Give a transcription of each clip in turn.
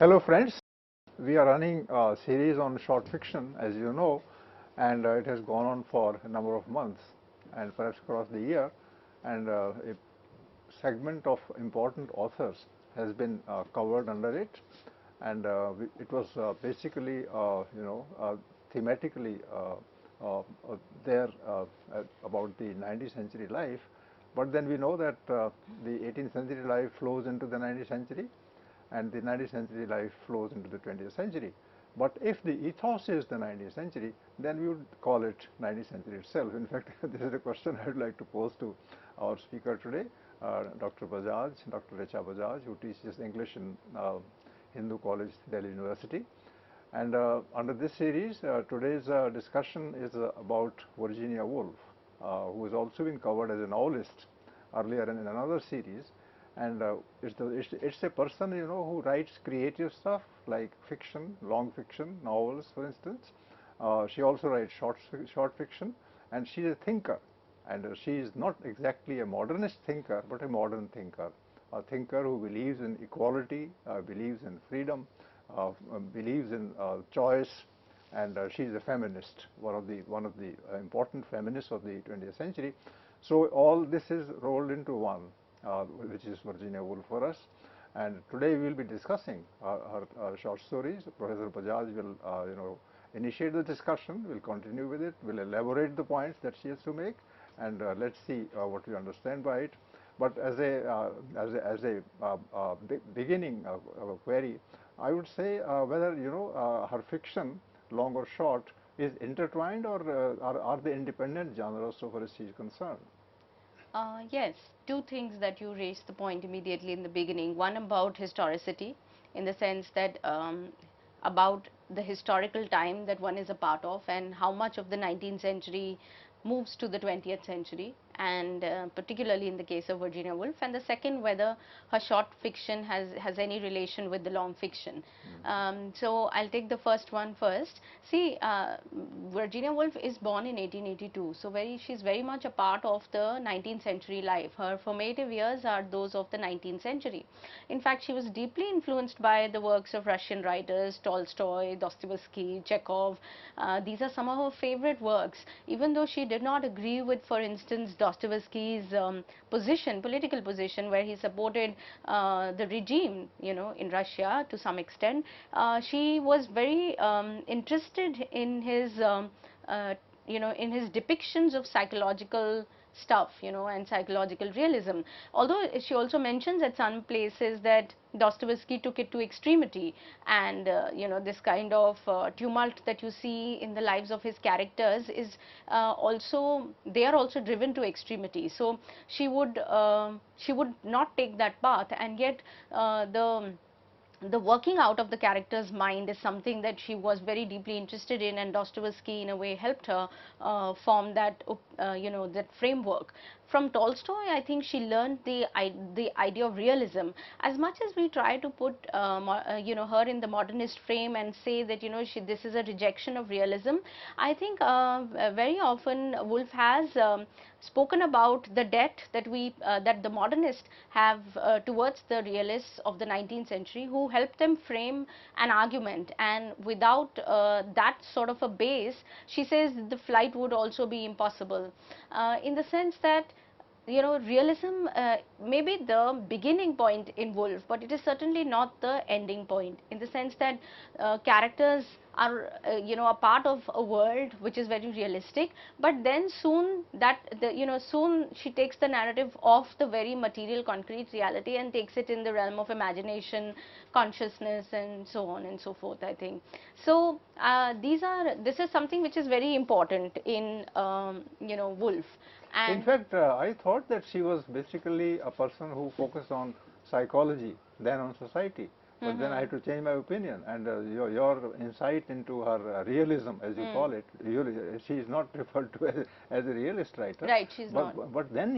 Hello friends, we are running a series on short fiction as you know, and it has gone on for a number of months and perhaps across the year, and a segment of important authors has been covered under it, and it was basically thematically there about the 19th century life, but then we know that the 18th century life flows into the 19th century and the 19th century life flows into the 20th century. But if the ethos is the 19th century, then we would call it 19th century itself. In fact, this is a question I would like to pose to our speaker today, Dr. Bajaj, Dr. Richa Bajaj, who teaches English in Hindu College, Delhi University. And under this series, today's discussion is about Virginia Woolf, who has also been covered as a novelist earlier in another series. And it's a person who writes creative stuff like fiction, long fiction, novels, for instance. She also writes short fiction, and she's a thinker. And she is not exactly a modernist thinker, but a modern thinker, a thinker who believes in equality, believes in freedom, believes in choice, and she's a feminist, one of the important feminists of the 20th century. So all this is rolled into one, which is Virginia Woolf for us. And today we will be discussing her short stories. Professor Bajaj will, initiate the discussion. We'll continue with it. We'll elaborate the points that she has to make, and let's see what we understand by it. But as a beginning query, I would say whether her fiction, long or short, is intertwined, or are they independent genres so far as she is concerned? Yes, two things that you raised the point immediately in the beginning. One about historicity, in the sense that about the historical time that one is a part of, and how much of the 19th century moves to the 20th century, and particularly in the case of Virginia Woolf. And the second, whether her short fiction has any relation with the long fiction. So I'll take the first one first. See, Virginia Woolf is born in 1882, so she's very much a part of the 19th century life. Her formative years are those of the 19th century. In fact, she was deeply influenced by the works of Russian writers, Tolstoy, Dostoevsky, Chekhov. These are some of her favorite works, even though she did not agree with, for instance, Dostoevsky's political position, where he supported the regime, in Russia to some extent. She was very interested in his, in his depictions of psychological stuff, and psychological realism. Although she also mentions at some places that Dostoevsky took it to extremity, and this kind of tumult that you see in the lives of his characters is they are also driven to extremity. So she would not take that path, and yet the working out of the character's mind is something that she was very deeply interested in, and Dostoevsky in a way helped her form that that framework. From Tolstoy, I think she learned the idea of realism. As much as we try to put her in the modernist frame and say that this is a rejection of realism, I think very often Woolf has spoken about the debt that the modernists have towards the realists of the 19th century, who helped them frame an argument, and without that sort of a base, she says the flight would also be impossible, in the sense that realism may be the beginning point in Woolf, but it is certainly not the ending point, in the sense that characters are a part of a world which is very realistic, but then soon soon she takes the narrative off the very material concrete reality and takes it in the realm of imagination, consciousness, and so on and so forth, I think. So this is something which is very important in Woolf. In And fact, I thought that she was basically a person who focused on psychology, then on society. But then I had to change my opinion, and your insight into her realism, as you call it, she is not referred to as a realist writer. right, she's not. But then,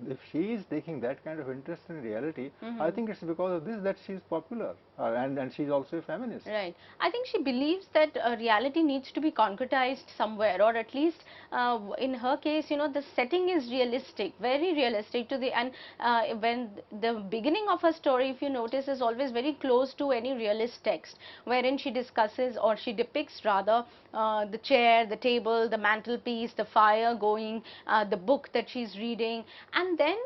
if she is taking that kind of interest in reality, I think it's because of this that she is popular, and she's also a feminist. Right. I think she believes that reality needs to be concretized somewhere, or at least in her case, the setting is realistic, very realistic to the, and when the beginning of her story, if you notice, is always very close to any realist text, wherein she discusses, or she depicts rather, the chair, the table, the mantelpiece, the fire going, the book that she's reading. And then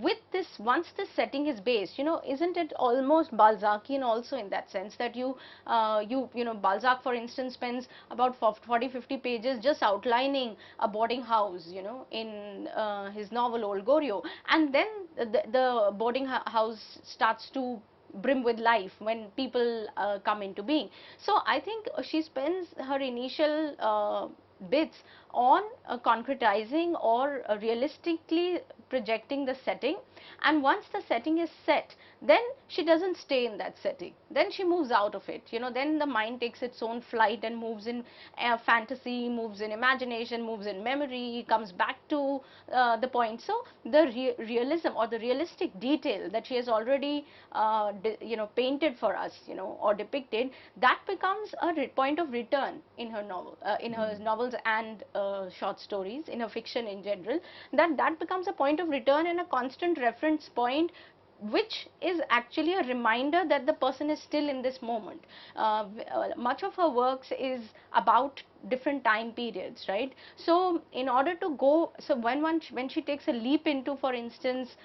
with this, once this setting is based, isn't it almost Balzacian also, in that sense that Balzac, for instance, spends about 40-50 pages just outlining a boarding house, in his novel Old Goriot, and then the boarding house starts to brim with life when people come into being. So I think she spends her initial bits on concretizing or realistically projecting the setting, and once the setting is set, then she doesn't stay in that setting, then she moves out of it. Then the mind takes its own flight and moves in fantasy, moves in imagination, moves in memory, comes back to the point. So the realism or the realistic detail that she has already painted for us, or depicted, that becomes a point of return in her novel, in her novels and short stories, in her fiction in general. That becomes a point of return and a constant reference point, which is actually a reminder that the person is still in this moment. Much of her works is about different time periods, right? So in order to go, so when she takes a leap into, for instance,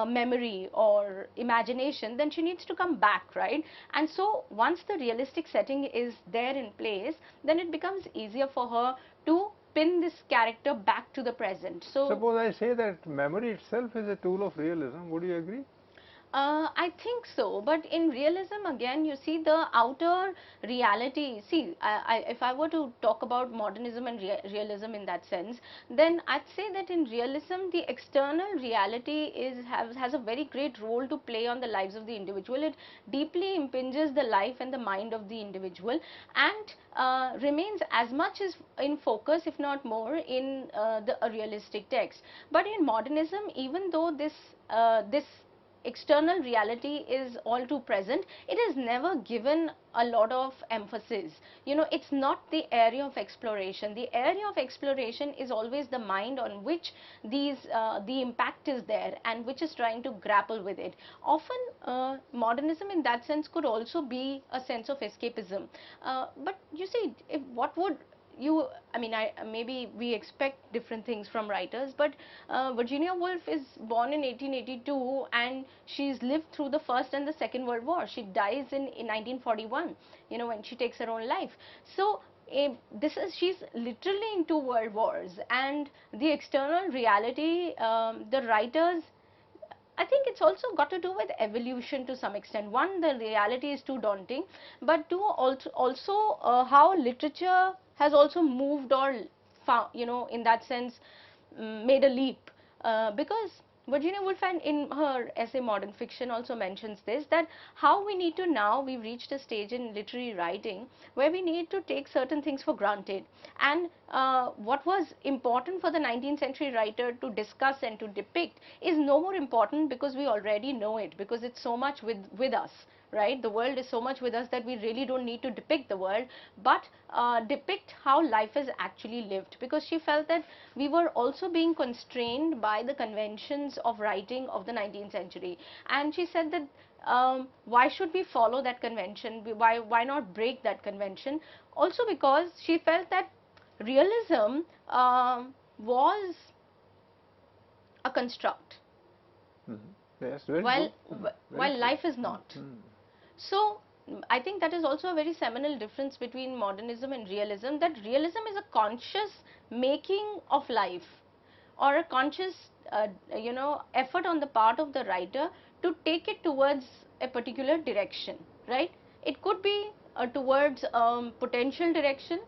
memory or imagination, then she needs to come back, right? And so once the realistic setting is there in place, then it becomes easier for her to pin this character back to the present. So suppose I say that memory itself is a tool of realism, would you agree? I think so, but in realism, again, you see the outer reality. See, if I were to talk about modernism and realism in that sense, then I'd say that in realism, the external reality has a very great role to play on the lives of the individual. It deeply impinges the life and the mind of the individual, and remains as much as in focus, if not more, in a realistic text. But in modernism, even though this external reality is all too present, it is never given a lot of emphasis. It's not the area of exploration. The area of exploration is always the mind, on which the impact is there and which is trying to grapple with it. Often modernism in that sense could also be a sense of escapism. But you see, what would maybe we expect different things from writers, but Virginia Woolf is born in 1882 and she's lived through the First and the Second World War. She dies in 1941, when she takes her own life. So she's literally in two world wars, and the external reality, the writers, I think it's also got to do with evolution to some extent. One, the reality is too daunting, but two, also how literature has also moved, or found, in that sense, made a leap. Because Virginia Woolf, and in her essay Modern Fiction, also mentions this, that how we need to now, we've reached a stage in literary writing where we need to take certain things for granted. And what was important for the 19th century writer to discuss and to depict is no more important, because we already know it, because it's so much with us. Right? The world is so much with us that we really don't need to depict the world, but depict how life is actually lived, because she felt that we were also being constrained by the conventions of writing of the 19th century. And she said that why should we follow that convention? Why not break that convention? Also because she felt that realism was a construct, Yes, very while good. while life is not. So I think that is also a very seminal difference between modernism and realism, that realism is a conscious making of life, or a conscious effort on the part of the writer to take it towards a particular direction, right? It could be towards potential direction,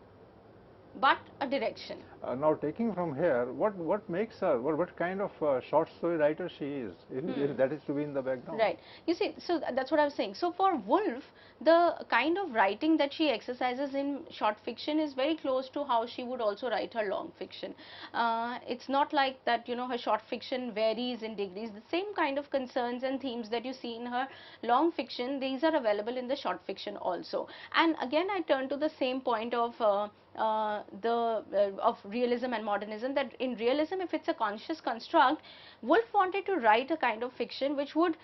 but a direction. Now, taking from here, what makes her, what kind of short story writer she is, if that is to be in the background? Right. You see, so that's what I was saying. So for Woolf, the kind of writing that she exercises in short fiction is very close to how she would also write her long fiction. It's not like that, her short fiction varies in degrees. The same kind of concerns and themes that you see in her long fiction, these are available in the short fiction also. And again, I turn to the same point of of realism and modernism, that in realism, if it's a conscious construct, Woolf wanted to write a kind of fiction which would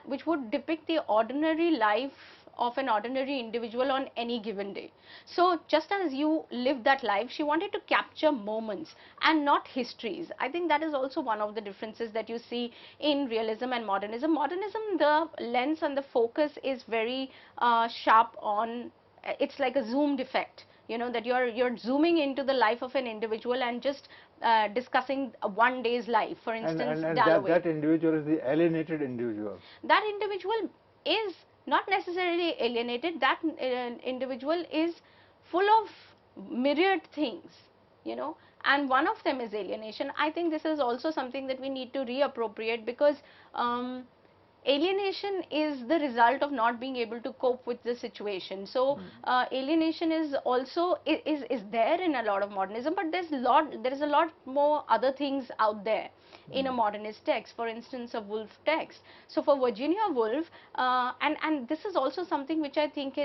which would depict the ordinary life of an ordinary individual on any given day. So just as you live that life, she wanted to capture moments and not histories. I think that is also one of the differences that you see in realism and modernism. Modernism, the lens and the focus is very sharp on, it's like a zoomed effect, you know, that you're zooming into the life of an individual and just discussing one day's life. For instance, and Dalloway. that individual is the alienated individual. That individual is not necessarily alienated. That individual is full of myriad things, you know, and one of them is alienation. I think this is also something that we need to reappropriate, because alienation is the result of not being able to cope with the situation. So alienation is also is there in a lot of modernism, but there is a lot more other things out there in a modernist text, for instance a Woolf text. So for Virginia Woolf, and this is also something which I think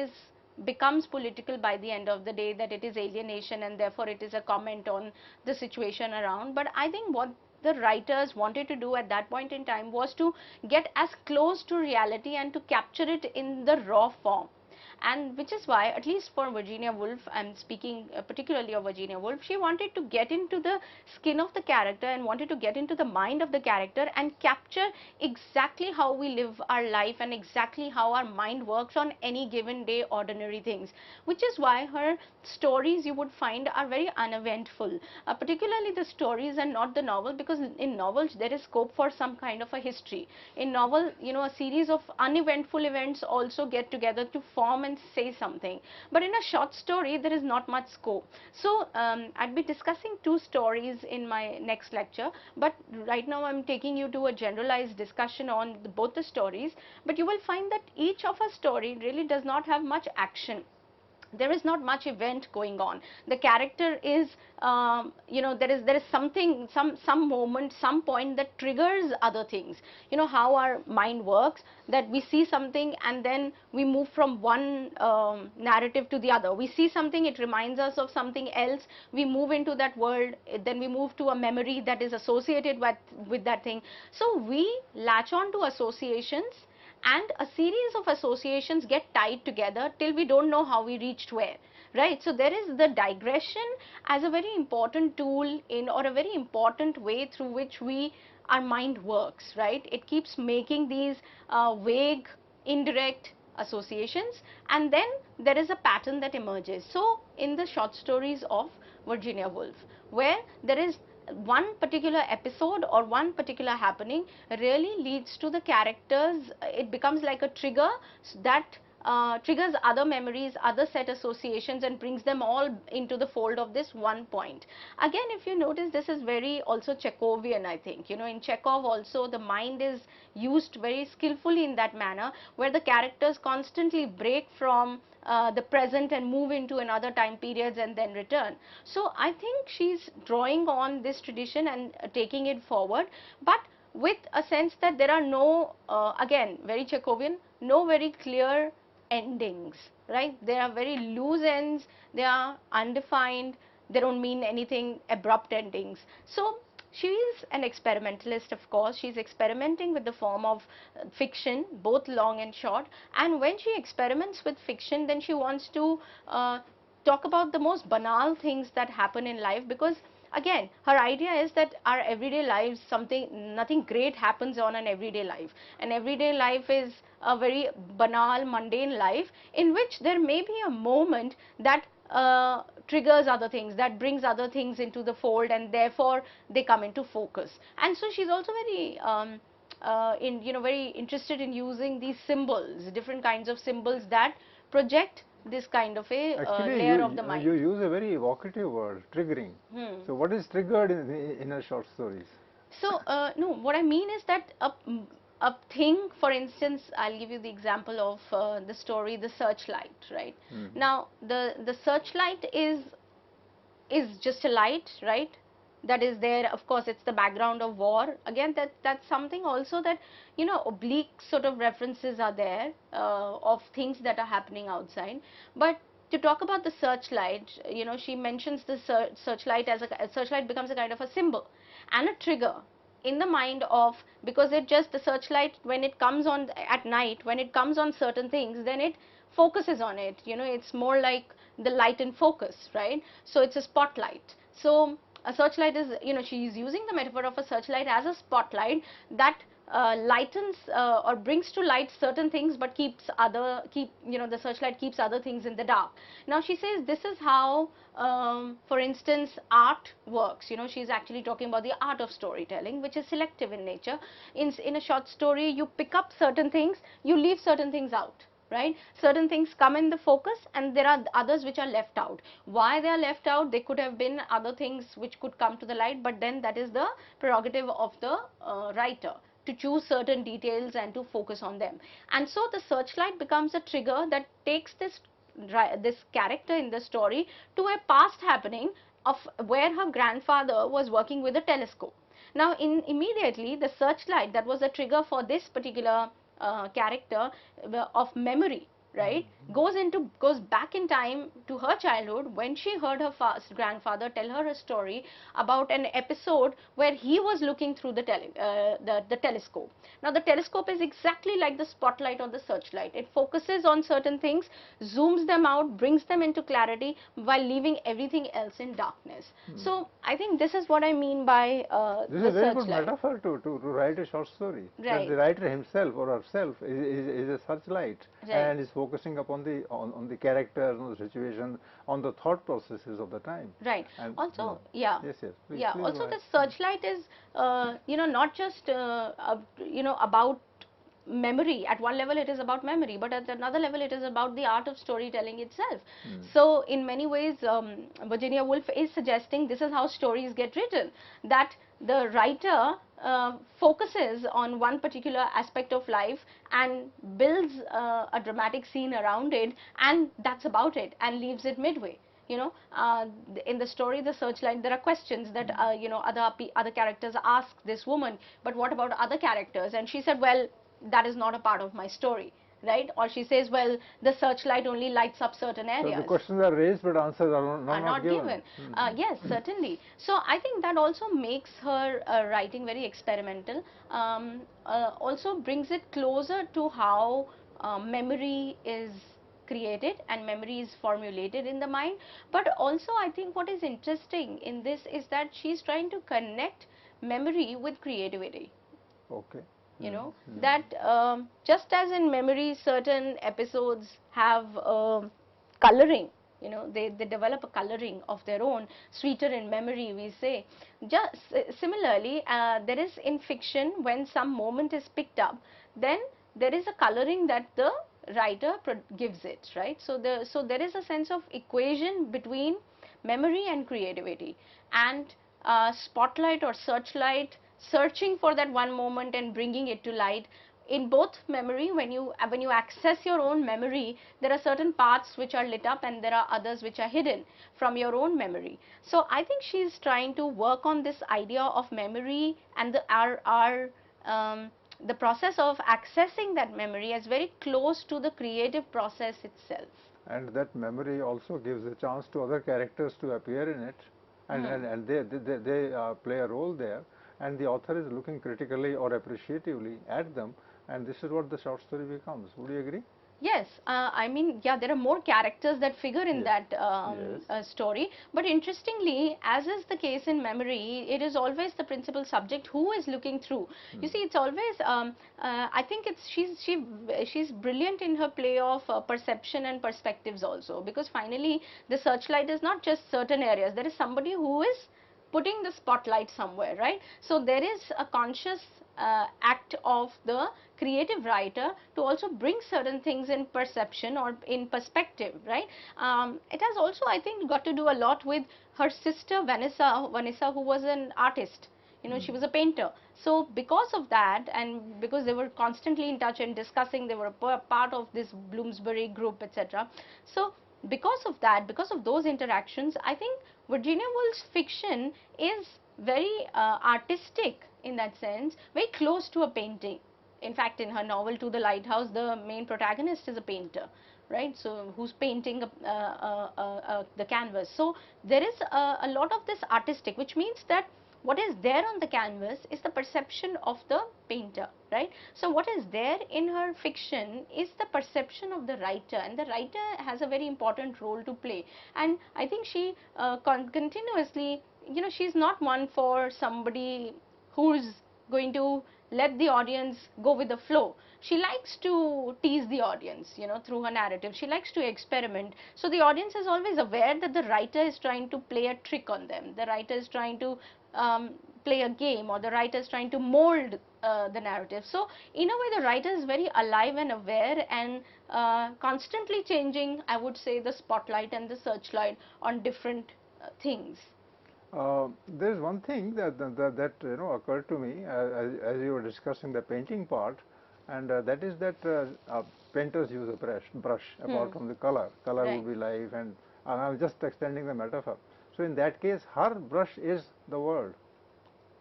becomes political by the end of the day, that it is alienation and therefore it is a comment on the situation around. But I think what the writers wanted to do at that point in time was to get as close to reality and to capture it in the raw form. And which is why, at least for Virginia Woolf, I'm speaking particularly of Virginia Woolf, she wanted to get into the skin of the character and wanted to get into the mind of the character and capture exactly how we live our life and exactly how our mind works on any given day, ordinary things. Which is why her stories, you would find, are very uneventful, particularly the stories and not the novel, because in novels there is scope for some kind of a history. In novel, you know, a series of uneventful events also get together to form and say something, but in a short story there is not much scope. So I'd be discussing two stories in my next lecture, but right now I'm taking you to a generalized discussion on both the stories. But you will find that each of a story really does not have much action. There is not much event going on. The character is, you know, there is something, some moment, some point that triggers other things. You know how our mind works, that we see something and then we move from one narrative to the other. We see something, it reminds us of something else, we move into that world, then we move to a memory that is associated with that thing. So we latch on to associations, and a series of associations get tied together till we don't know how we reached where, right? So there is the digression as a very important tool in, or a very important way through which our mind works, right? It keeps making these vague, indirect associations, and then there is a pattern that emerges. So in the short stories of Virginia Woolf, where there is one particular episode or one particular happening really leads to the characters, it becomes like a trigger that triggers other memories, other set associations, and brings them all into the fold of this one point. Again, if you notice, this is very also Chekhovian, I think. You know, in Chekhov also the mind is used very skillfully in that manner, where the characters constantly break from the present and move into another time periods and then return. So I think she's drawing on this tradition and taking it forward, but with a sense that there are no, again, very Chekhovian, no very clear endings, right? There are very loose ends, they are undefined, they don't mean anything, abrupt endings. So she is an experimentalist, of course. She's experimenting with the form of fiction, both long and short. And when she experiments with fiction, then she wants to talk about the most banal things that happen in life, because again, her idea is that our everyday lives, nothing great happens on an everyday life. An everyday life is a very banal, mundane life in which there may be a moment that triggers other things, that brings other things into the fold, and therefore they come into focus. And so she's also very very interested in using these symbols, different kinds of symbols that project this kind of a layer of the mind. You use a very evocative word, triggering. So what is triggered in her short stories? So no, what I mean is that a thing, for instance, I'll give you the example of the story The Searchlight, right? Now the searchlight is just a light, right? That is there, of course, it's the background of war. Again, that's something also that, you know, oblique sort of references are there of things that are happening outside. But to talk about the searchlight, she mentions the searchlight as a searchlight becomes a kind of a symbol and a trigger in the mind of, because it just, the searchlight, when it comes on at night, when it comes on certain things, then it focuses on it, it's more like the light in focus, right? So it's a spotlight. So a searchlight is, she is using the metaphor of a searchlight as a spotlight that lightens or brings to light certain things, but the searchlight keeps other things in the dark. Now she says this is how, for instance, art works. She's actually talking about the art of storytelling, which is selective in nature. In a short story, you pick up certain things, you leave certain things out, right? Certain things come in the focus and there are others which are left out. Why they are left out? They could have been other things which could come to the light, but then that is the prerogative of the writer to choose certain details and to focus on them. And so the searchlight becomes a trigger that takes this character in the story to a past happening of where her grandfather was working with a telescope. Now immediately the searchlight that was a trigger for this particular character of memory, right, goes back in time to her childhood when she heard her grandfather tell her a story about an episode where he was looking through the telescope. Now the telescope is exactly like the spotlight or the searchlight. It focuses on certain things, zooms them out, brings them into clarity while leaving everything else in darkness. So I think this is what I mean by this the is a very good searchlight. metaphor to write a short story. Right. That the writer himself or herself is a searchlight, Right. and is focusing upon the characters, on the situation, on the thought processes of the time. Right. And, also, yeah. Yes, yes. Please, Yeah. please Also, go the ahead. searchlight is, not just, about memory. At one level it is about memory, but at another level it is about the art of storytelling itself. So in many ways, Virginia Woolf is suggesting this is how stories get written, that the writer focuses on one particular aspect of life and builds a dramatic scene around it, and that's about it, and leaves it midway. In the story, the searchlight, there are questions that other characters ask this woman, but what about other characters? And she said, well, that is not a part of my story, right? Or she says, well, the searchlight only lights up certain areas. So the questions are raised, but answers are not given. Yes, certainly. So I think that also makes her writing very experimental. Also brings it closer to how memory is created and memory is formulated in the mind. But also I think what is interesting in this is that she's trying to connect memory with creativity. Okay. That just as in memory certain episodes have coloring, they develop a coloring of their own, sweeter in memory, we say. Just similarly, there is in fiction, when some moment is picked up, then there is a coloring that the writer gives it, right? So there is a sense of equation between memory and creativity, and spotlight or searchlight searching for that one moment and bringing it to light. In both memory, when you access your own memory, there are certain parts which are lit up and there are others which are hidden from your own memory. So I think she's trying to work on this idea of memory and the process of accessing that memory as very close to the creative process itself. And that memory also gives a chance to other characters to appear in it, and they play a role there, and the author is looking critically or appreciatively at them, and this is what the short story becomes. Would you agree? Yes, I mean, yeah, there are more characters that figure in that story. But interestingly, as is the case in memory, it is always the principal subject who is looking through. You see, it's always, I think she's brilliant in her play of perception and perspectives also, because finally the searchlight is not just certain areas. There is somebody who is putting the spotlight somewhere, right? So there is a conscious act of the creative writer to also bring certain things in perception or in perspective, right? It has also, I think, got to do a lot with her sister Vanessa, who was an artist. She was a painter. So because of that, and because they were constantly in touch and discussing, they were a part of this Bloomsbury group, etc. So because of that, because of those interactions, I think Virginia Woolf's fiction is very artistic in that sense, very close to a painting. In fact, in her novel To the Lighthouse, the main protagonist is a painter, right? So who's painting the canvas. So there is a lot of this artistic, which means that what is there on the canvas is the perception of the painter, right? So what is there in her fiction is the perception of the writer, and the writer has a very important role to play. And I think she continuously, you know, she's not one for somebody who's going to let the audience go with the flow. She likes to tease the audience, you know, through her narrative. She likes to experiment. So the audience is always aware that the writer is trying to play a trick on them. The writer is trying to play a game, or the writer is trying to mold the narrative. So in a way, the writer is very alive and aware, and constantly changing, I would say, the spotlight and the searchlight on different things. There is one thing that you know occurred to me as you were discussing the painting part, and that is that painters use a brush apart from the color. Color Right. would be life, and I'm just extending the metaphor. So in that case, her brush is the world.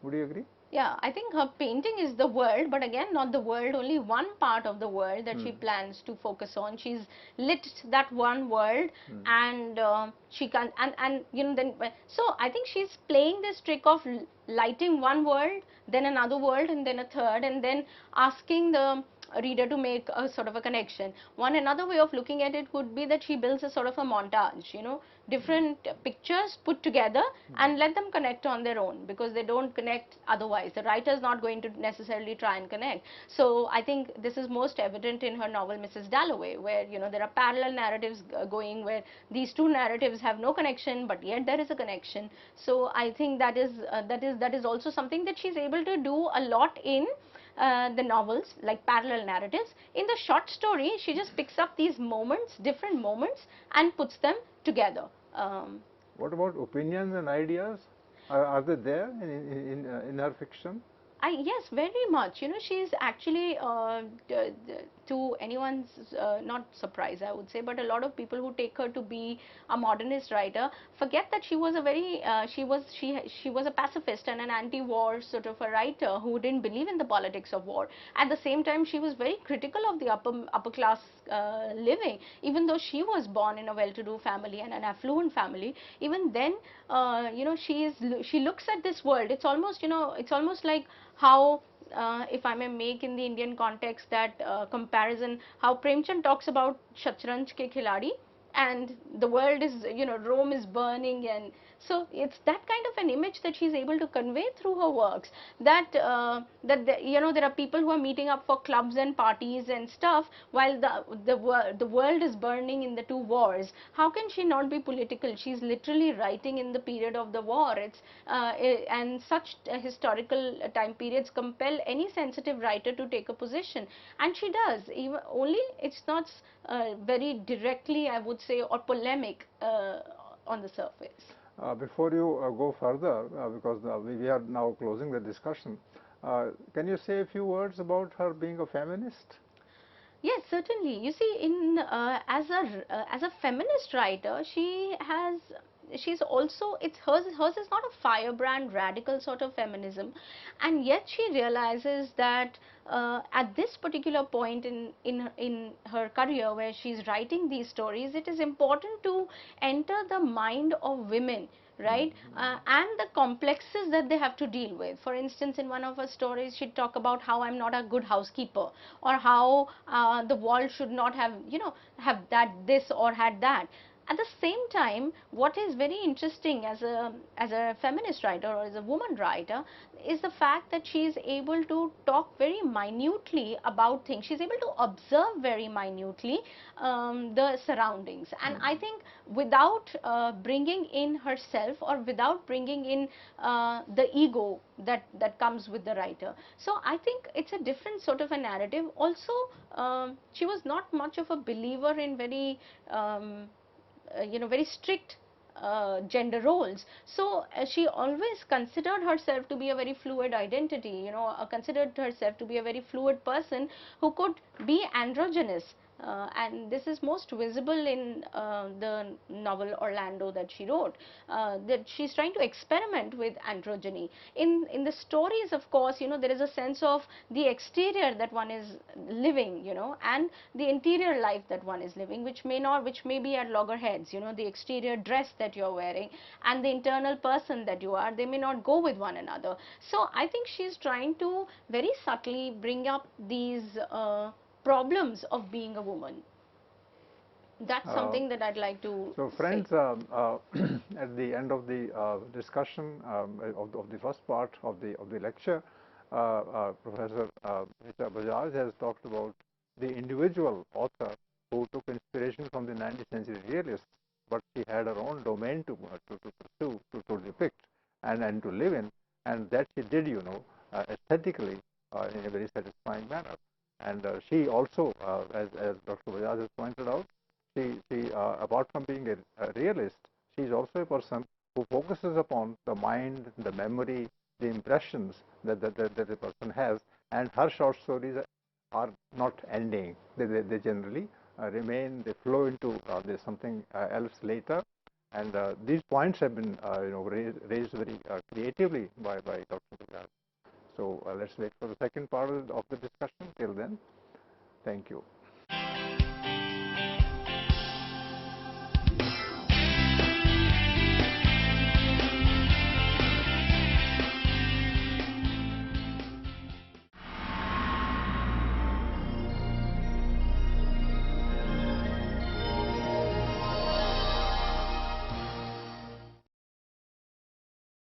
Would you agree? Yeah, I think her painting is the world, but again, not the world, only one part of the world that she plans to focus on. She's lit that one world, and she can, and you know, then, so I think she's playing this trick of lighting one world, then another world, and then a third, and then asking the reader to make a sort of a connection. Another way of looking at it could be that she builds a sort of a montage, you know, different pictures put together and let them connect on their own, because they don't connect otherwise. The writer is not going to necessarily try and connect. So I think this is most evident in her novel Mrs. Dalloway, where, you know, there are parallel narratives going, where these two narratives have no connection, but yet there is a connection. So I think that is also something that she's able to do a lot in the novels, like parallel narratives. In the short story, she just picks up these moments, different moments, and puts them together. What about opinions and ideas? Are they there in her fiction? Yes, very much. You know, she's actually, to anyone's not surprise, I would say, but a lot of people who take her to be a modernist writer forget that she was a very, she was a pacifist and an anti-war sort of a writer who didn't believe in the politics of war. At the same time, she was very critical of the upper class living, even though she was born in a well-to-do family and an affluent family. Even then, you know, she looks at this world. It's almost, you know, it's almost like how, if I may make in the Indian context that comparison, how Premchand talks about Shatranj ke khiladi, and the world is, you know, Rome is burning, and so it's that kind of an image that she's able to convey through her works, that you know, there are people who are meeting up for clubs and parties and stuff, while the world is burning in the two wars. How can she not be political? She's literally writing in the period of the war. It's and such historical time periods compel any sensitive writer to take a position, and she does. Even only it's not very directly, I would say, or polemic on the surface. Before you go further, because we are now closing the discussion, can you say a few words about her being a feminist? Yes, certainly. You see, in as a feminist writer, she's also, it's hers is not a firebrand radical sort of feminism, and yet she realizes that at this particular point in her career, where she's writing these stories, it is important to enter the mind of women, right? And the complexes that they have to deal with. For instance, in one of her stories, she'd talk about how I'm not a good housekeeper, or how the wall should not have, you know, have that this or had that. At the same time, what is very interesting as a feminist writer or as a woman writer is the fact that she is able to talk very minutely about things. She's able to observe very minutely the surroundings, and I think without bringing in herself, or without bringing in the ego that comes with the writer. So I think it's a different sort of a narrative. Also, she was not much of a believer in very you know, very strict gender roles. So she always considered herself to be a very fluid identity, you know, considered herself to be a very fluid person who could be androgynous, and this is most visible in the novel Orlando that she wrote, that she's trying to experiment with androgyny. In the stories, of course, there is a sense of the exterior that one is living, and the interior life that one is living, which may be at loggerheads. The exterior dress that you're wearing and the internal person that you are, they may not go with one another. So I think she's trying to very subtly bring up these problems of being a woman. That's Uh, something that I'd like to So say. friends, at the end of the discussion of the first part of the lecture, Professor Rita Bajaj has talked about the individual author who took inspiration from the 19th century realists, but she had her own domain to pursue, to depict, and to live in, and that she did, aesthetically in a very satisfying manner. And she also, as Dr. Bajaj has pointed out, apart from being a realist, she is also a person who focuses upon the mind, the memory, the impressions that a person has, and her short stories are not ending. They generally remain, they flow into there's something else later. And these points have been raised very creatively by Dr. Bajaj. So let's wait for the second part of the discussion. Till then, thank you.